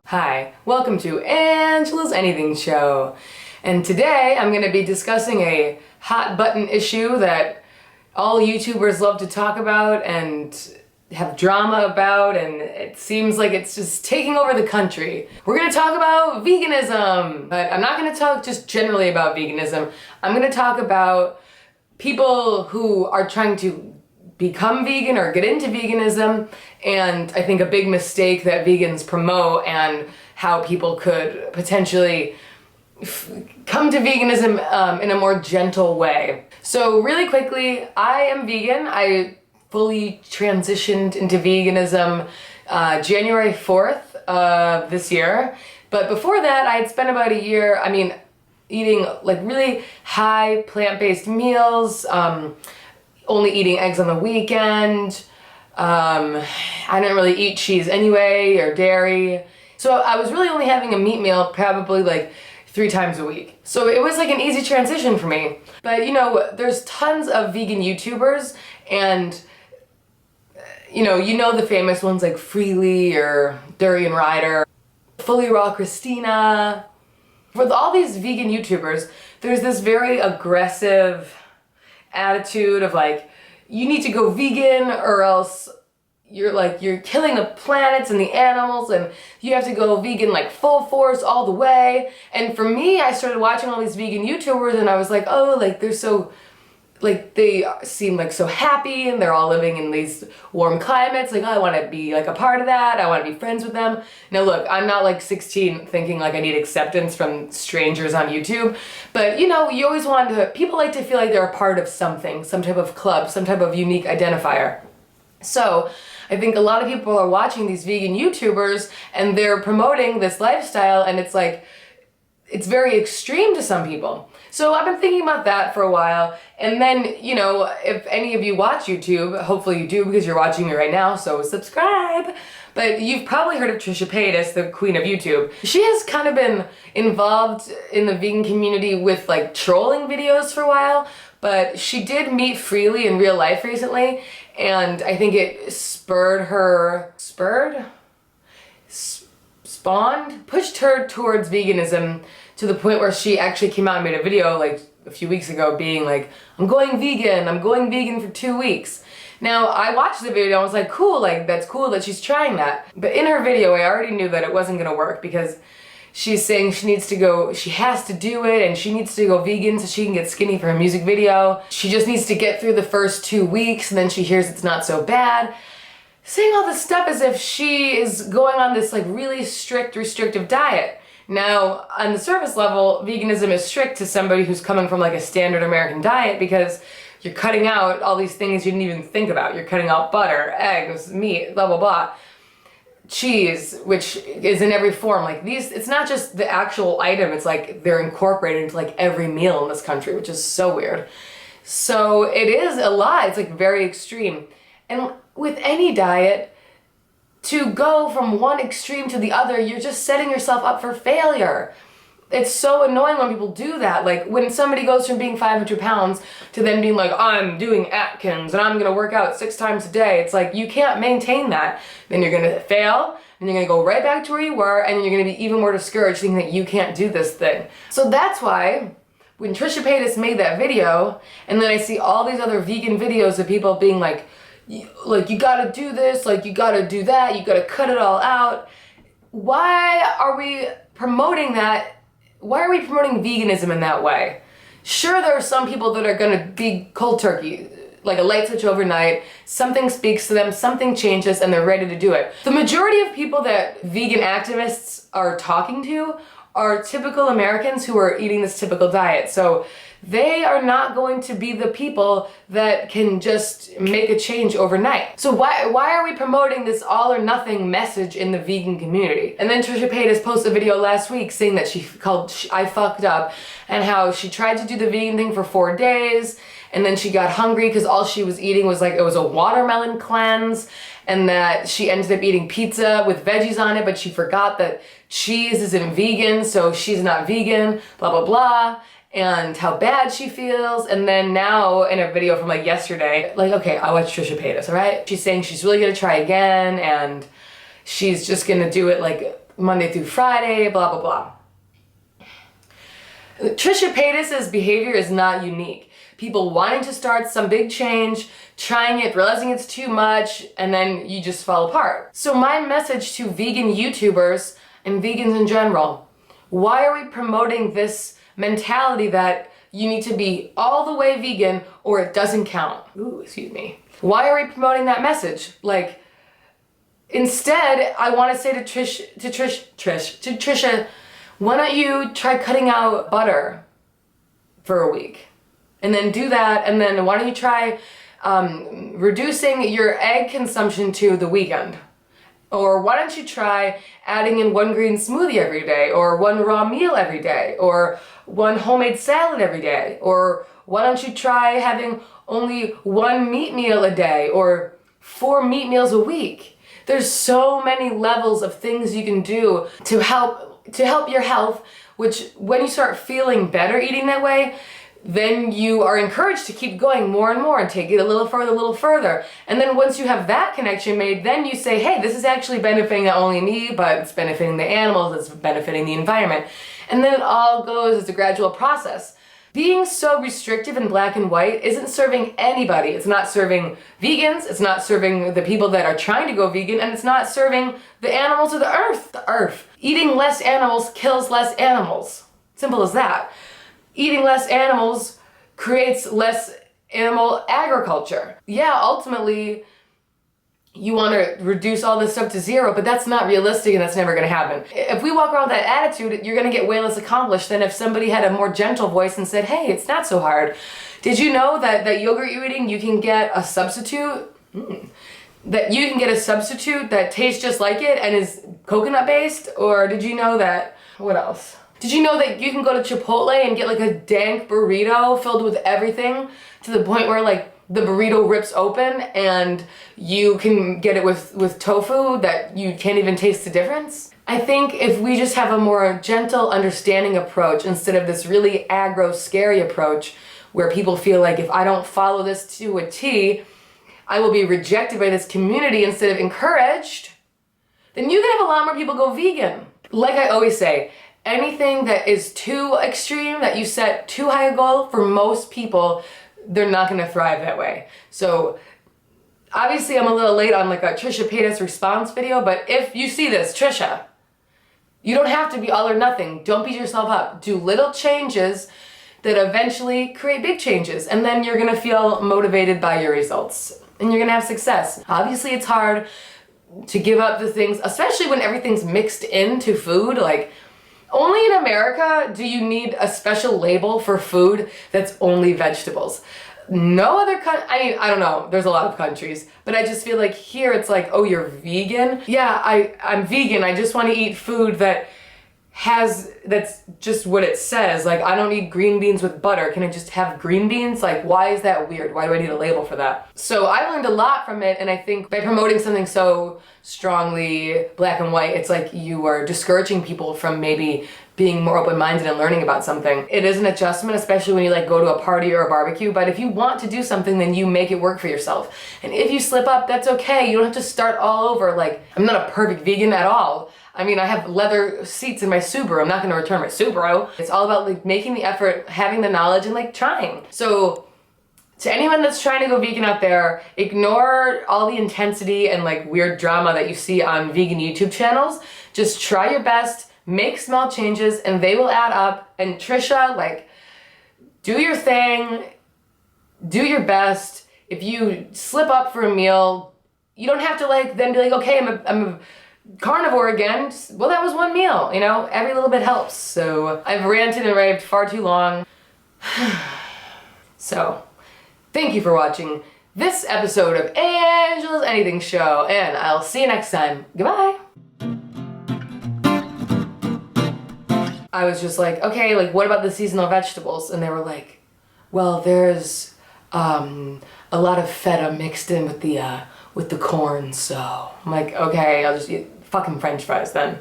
Hi, welcome to Angela's Anything Show. And today I'm going to be discussing a hot button issue that all YouTubers love to talk about and have drama about, and it seems like it's just taking over the country. We're going to talk about veganism, but I'm not going to talk just generally about veganism. I'm going to talk about people who are trying to become vegan or get into veganism, and I think a big mistake that vegans promote and how people could potentially come to veganism in a more gentle way. So really quickly, I am vegan. I fully transitioned into veganism January 4th of this year, but before that I had spent about a year, eating like really high plant-based meals, only eating eggs on the weekend. I didn't really eat cheese anyway, or dairy. So I was really only having a meat meal probably like 3 times a week. So it was like an easy transition for me. But you know, there's tons of vegan YouTubers, and you know the famous ones like Freely or Durian Rider, Fully Raw Christina. With all these vegan YouTubers, there's this very aggressive attitude of like, you need to go vegan or else you're killing the planets and the animals, and you have to go vegan like full force all the way. And for me, I started watching all these vegan YouTubers and I was like, oh, like they're so, like they seem like so happy and they're all living in these warm climates. Like, oh, I want to be like a part of that. I want to be friends with them. Now look, I'm not like 16 thinking like I need acceptance from strangers on YouTube, but you know, you always want to, people like to feel like they're a part of something, some type of club, some type of unique identifier. So I think a lot of people are watching these vegan YouTubers and they're promoting this lifestyle, and it's like, it's very extreme to some people. So I've been thinking about that for a while, and then, you know, if any of you watch YouTube, hopefully you do because you're watching me right now, so subscribe. But you've probably heard of Trisha Paytas, the queen of YouTube. She has kind of been involved in the vegan community with like trolling videos for a while, but she did meet Freely in real life recently, and I think it pushed her towards veganism to the point where she actually came out and made a video like a few weeks ago being like, I'm going vegan for 2 weeks. Now, I watched the video and I was like, cool, like that's cool that she's trying that. But in her video, I already knew that it wasn't gonna work because she's saying she has to do it, and she needs to go vegan so she can get skinny for her music video. She just needs to get through the first 2 weeks and then she hears it's not so bad. Saying all this stuff as if she is going on this like really strict, restrictive diet. Now, on the surface level, veganism is strict to somebody who's coming from like a standard American diet because you're cutting out all these things you didn't even think about. You're cutting out butter, eggs, meat, blah, blah, blah. Cheese, which is in every form. Like these, it's not just the actual item, it's like they're incorporated into like every meal in this country, which is so weird. So it is a lot, it's like very extreme. And with any diet, to go from one extreme to the other, you're just setting yourself up for failure. It's so annoying when people do that. Like when somebody goes from being 500 pounds to then being like, I'm doing Atkins and I'm gonna work out 6 times a day. It's like, you can't maintain that. Then you're gonna fail, and you're gonna go right back to where you were, and you're gonna be even more discouraged thinking that you can't do this thing. So that's why when Trisha Paytas made that video, and then I see all these other vegan videos of people being like you gotta do this, like you gotta do that, you gotta cut it all out. Why are we promoting that? Why are we promoting veganism in that way? Sure, there are some people that are gonna be cold turkey, like a light switch overnight, something speaks to them, something changes, and they're ready to do it. The majority of people that vegan activists are talking to are typical Americans who are eating this typical diet. So they are not going to be the people that can just make a change overnight. So why are we promoting this all or nothing message in the vegan community? And then Trisha Paytas posted a video last week saying that she called I fucked up, and how she tried to do the vegan thing for 4 days, and then she got hungry because all she was eating was like, it was a watermelon cleanse, and that she ended up eating pizza with veggies on it, but she forgot that cheese isn't vegan, so she's not vegan, blah, blah, blah. And how bad she feels. And then now in a video from like yesterday, like, okay, I watched Trisha Paytas, all right? She's saying she's really gonna try again, and she's just gonna do it like Monday through Friday, blah, blah, blah. Trisha Paytas' behavior is not unique. People wanting to start some big change, trying it, realizing it's too much, and then you just fall apart. So my message to vegan YouTubers and vegans in general, why are we promoting this mentality that you need to be all the way vegan or it doesn't count? Ooh, excuse me. Why are we promoting that message? Like, instead, I want to say to Trisha, why don't you try cutting out butter for a week? And then do that, and then why don't you try reducing your egg consumption to the weekend? Or why don't you try adding in one green smoothie every day, or one raw meal every day, or one homemade salad every day? Or why don't you try having only one meat meal a day, or 4 meat meals a week? There's so many levels of things you can do to help your health, which when you start feeling better eating that way, then you are encouraged to keep going more and more and take it a little further. And then once you have that connection made, then you say, hey, this is actually benefiting not only me, but it's benefiting the animals, it's benefiting the environment. And then it all goes as a gradual process. Being so restrictive in black and white isn't serving anybody. It's not serving vegans, it's not serving the people that are trying to go vegan, and it's not serving the animals or the earth. Eating less animals kills less animals. Simple as that. Eating less animals creates less animal agriculture. Yeah, ultimately, you want to reduce all this stuff to zero, but that's not realistic and that's never going to happen. If we walk around with that attitude, you're going to get way less accomplished than if somebody had a more gentle voice and said, hey, it's not so hard. Did you know that yogurt you're eating, you can get a substitute? That you can get a substitute that tastes just like it and is coconut based? Or did you know that, what else? Did you know that you can go to Chipotle and get like a dank burrito filled with everything to the point where like the burrito rips open and you can get it with tofu that you can't even taste the difference? I think if we just have a more gentle, understanding approach instead of this really aggro, scary approach where people feel like if I don't follow this to a T, I will be rejected by this community instead of encouraged, then you can have a lot more people go vegan. Like I always say, anything that is too extreme, that you set too high a goal, for most people, they're not going to thrive that way. So obviously I'm a little late on like a Trisha Paytas response video, but if you see this, Trisha, you don't have to be all or nothing. Don't beat yourself up. Do little changes that eventually create big changes, and then you're going to feel motivated by your results and you're going to have success. Obviously it's hard to give up the things, especially when everything's mixed into food. Like, only in America do you need a special label for food that's only vegetables. No other country, I mean, I don't know, there's a lot of countries, but I just feel like here it's like, oh, you're vegan? Yeah, I'm vegan, I just want to eat food that's just what it says. Like, I don't eat green beans with butter. Can I just have green beans? Like, why is that weird? Why do I need a label for that? So I learned a lot from it, and I think by promoting something so strongly black and white, it's like you are discouraging people from maybe being more open-minded and learning about something. It is an adjustment, especially when you like go to a party or a barbecue, but if you want to do something, then you make it work for yourself. And if you slip up, that's okay. You don't have to start all over. Like, I'm not a perfect vegan at all. I mean, I have leather seats in my Subaru. I'm not gonna return my Subaru. It's all about like making the effort, having the knowledge, and like trying. So to anyone that's trying to go vegan out there, ignore all the intensity and like weird drama that you see on vegan YouTube channels. Just try your best, make small changes, and they will add up. And Trisha, like, do your thing, do your best. If you slip up for a meal, you don't have to like then be like, okay, I'm a carnivore again. Well, that was one meal, you know? Every little bit helps. So I've ranted and raved far too long. So thank you for watching this episode of Angela's Anything Show, and I'll see you next time. Goodbye. I was just like, okay, like what about the seasonal vegetables? And they were like, well, there's a lot of feta mixed in with the corn, so I'm like, okay, I'll just eat fucking French fries then.